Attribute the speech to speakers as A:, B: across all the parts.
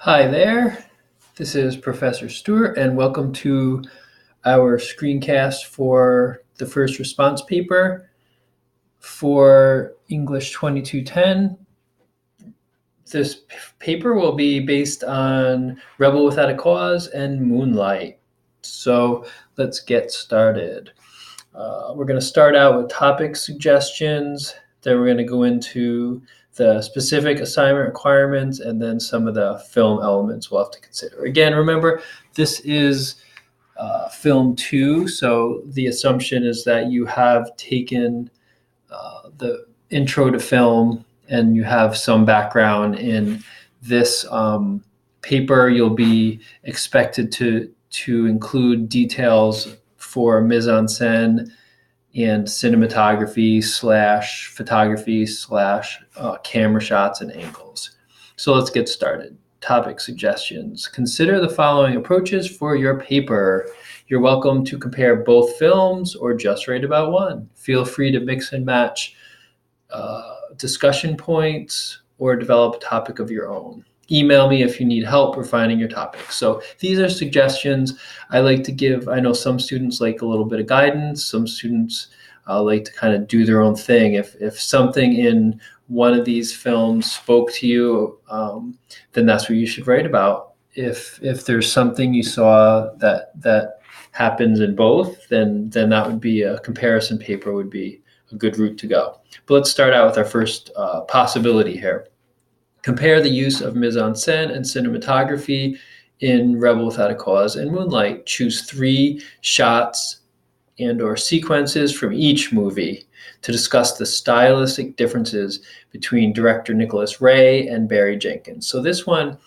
A: Hi there, this is Professor Stewart, and welcome to our screencast for the first response paper for English 2210. This paper will be based on Rebel Without a Cause and Moonlight. So let's get started. We're going to start out with topic suggestions, then we're going to go into the specific assignment requirements, and then some of the film elements we'll have to consider. Again, remember, this is film 2, so the assumption is that you have taken the intro to film and you have some background in this paper. You'll be expected to include details for mise-en-scène and cinematography slash photography slash camera shots and angles. So let's get started. Topic suggestions. Consider the following approaches for your paper. You're welcome to compare both films or just write about one. Feel free to mix and match discussion points or develop a topic of your own. Email me if you need help refining your topic. So these are suggestions I like to give. I know some students like a little bit of guidance. Some students like to kind of do their own thing. If something in one of these films spoke to you, then that's what you should write about. If there's something you saw that happens in both, then that would be a comparison paper would be a good route to go. But let's start out with our first possibility here. Compare the use of mise-en-scène and cinematography in Rebel Without a Cause and Moonlight. Choose 3 shots and or sequences from each movie to discuss the stylistic differences between director Nicholas Ray and Barry Jenkins. So this one,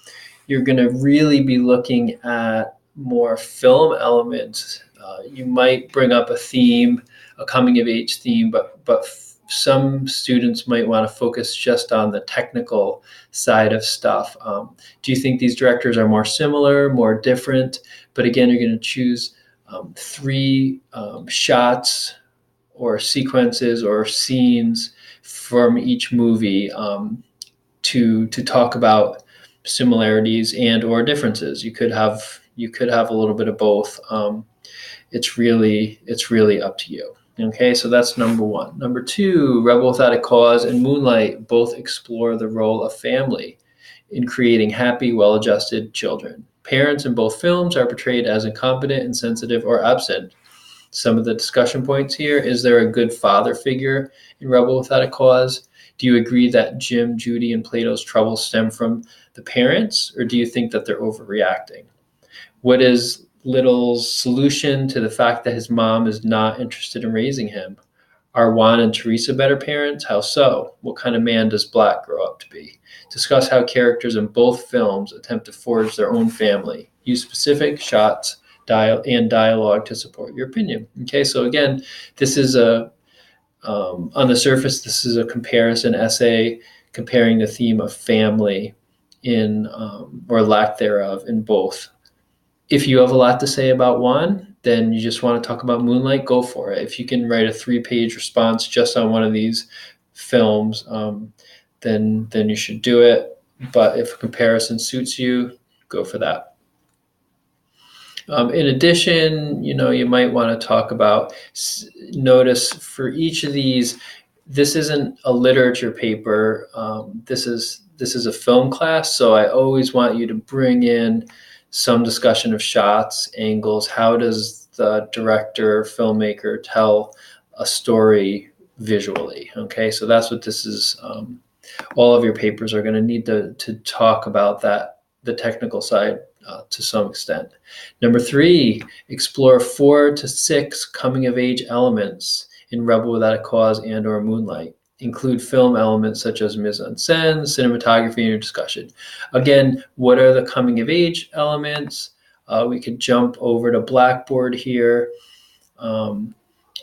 A: you're going to really be looking at more film elements. You might bring up a theme, a coming of age theme, but some students might want to focus just on the technical side of stuff. Do you think these directors are more similar, more different? But again, you're going to choose 3 shots or sequences or scenes from each movie to talk about similarities and or differences. You could have a little bit of both. It's really up to you. Okay, so that's number 1. Number 2, Rebel Without a Cause and Moonlight both explore the role of family in creating happy, well-adjusted children. Parents in both films are portrayed as incompetent, insensitive, or absent. Some of the discussion points here: is there a good father figure in Rebel Without a Cause? Do you agree that Jim, Judy, and Plato's troubles stem from the parents, or do you think that they're overreacting? What is Little's solution to the fact that his mom is not interested in raising him? Are Juan and Teresa better parents? How so? What kind of man does Black grow up to be? Discuss how characters in both films attempt to forge their own family. Use specific shots and dialogue to support your opinion. Okay, so again, this is on the surface, this is a comparison essay comparing the theme of family in, or lack thereof, in both. If you have a lot to say about one, then you just want to talk about Moonlight, go for it. If you can write a 3-page response just on one of these films, then you should do it. But if a comparison suits you, go for that. In addition, you might want to talk about, notice for each of these, this isn't a literature paper. This is a film class, so I always want you to bring in some discussion of shots, angles. How does the director, filmmaker tell a story visually? Okay, so that's what this is. All of your papers are going to need to talk about that, the technical side, to some extent. Number 3, explore 4 to 6 coming-of-age elements in Rebel Without a Cause and or Moonlight. Include film elements such as mise-en-scène, cinematography in your discussion. Again, what are the coming-of-age elements? We could jump over to Blackboard here, and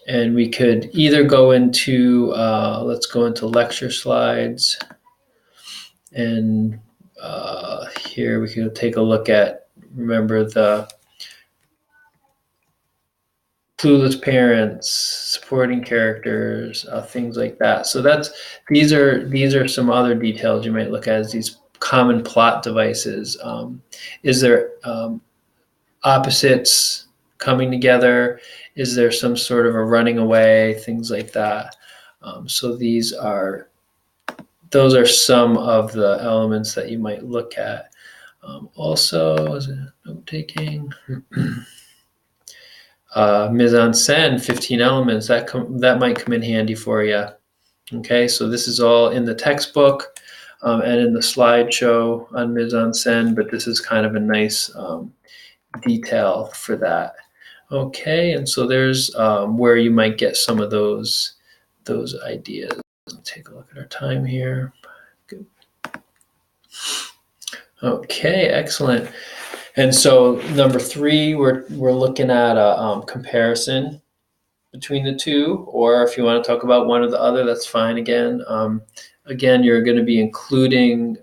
A: we could either go into, let's go into lecture slides, and here we can take a look at, remember, the clueless parents, supporting characters, things like that. So these are some other details you might look at as these common plot devices? Is there opposites coming together? Is there some sort of a running away? Things like that. So those are some of the elements that you might look at. Also, is it note taking? Mise en scène, 15 elements, that might come in handy for you. Okay, so this is all in the textbook and in the slideshow on mise en scène, but this is kind of a nice detail for that. Okay, and so there's where you might get some of those ideas. Let's take a look at our time here. Good. Okay, excellent. And so number 3, we're looking at a comparison between the two, or if you want to talk about one or the other, that's fine. Again, you're going to be including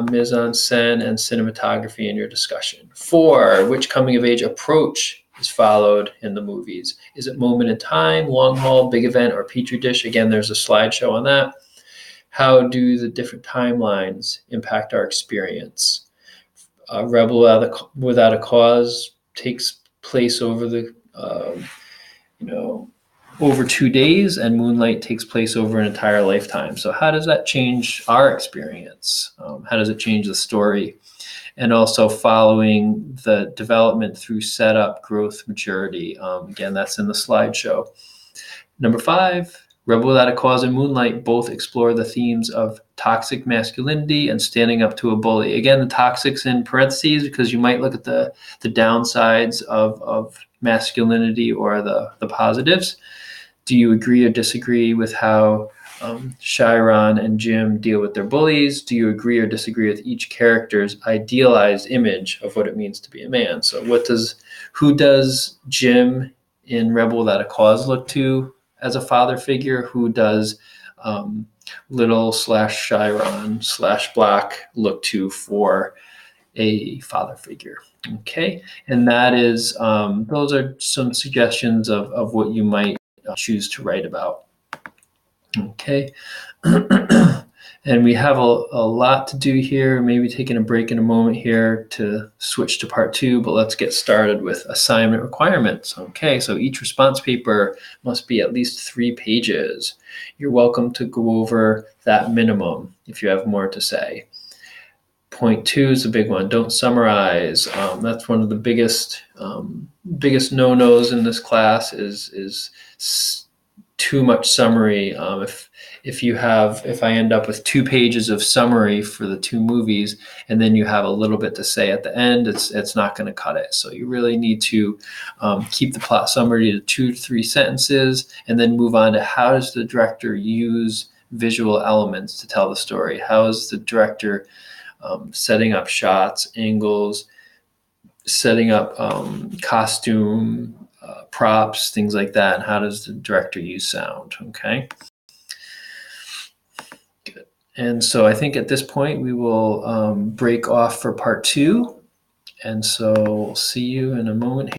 A: mise en scène and cinematography in your discussion. 4, which coming of age approach is followed in the movies? Is it moment in time, long haul, big event, or petri dish? Again, there's a slideshow on that. How do the different timelines impact our experience? Rebel Without a Cause takes place over over 2 days, and Moonlight takes place over an entire lifetime. So how does that change our experience? How does it change the story? And also following the development through setup, growth, maturity. Again, that's in the slideshow. Number 5, Rebel Without a Cause and Moonlight both explore the themes of toxic masculinity and standing up to a bully. Again, the toxic's in parentheses because you might look at the downsides of masculinity or the positives. Do you agree or disagree with how Chiron and Jim deal with their bullies? Do you agree or disagree with each character's idealized image of what it means to be a man? So who does Jim in Rebel Without a Cause look to as a father figure? Who does Little/Chiron/Black look to for a father figure? Okay, and that is those are some suggestions of what you might choose to write about. Okay. And we have a lot to do here, maybe taking a break in a moment here to switch to part 2, but let's get started with assignment requirements. Okay, so each response paper must be at least 3 pages. You're welcome to go over that minimum if you have more to say. Point 2 is a big one. Don't summarize. That's one of the biggest no-nos in this class is too much summary. If I end up with 2 pages of summary for the 2 movies, and then you have a little bit to say at the end, it's not going to cut it. So you really need to keep the plot summary to 2 to 3 sentences, and then move on to how does the director use visual elements to tell the story? How is the director setting up shots, angles, setting up costume, props, things like that, and how does the director use sound? Okay. Good. And so I think at this point we will break off for part 2, and so we'll see you in a moment.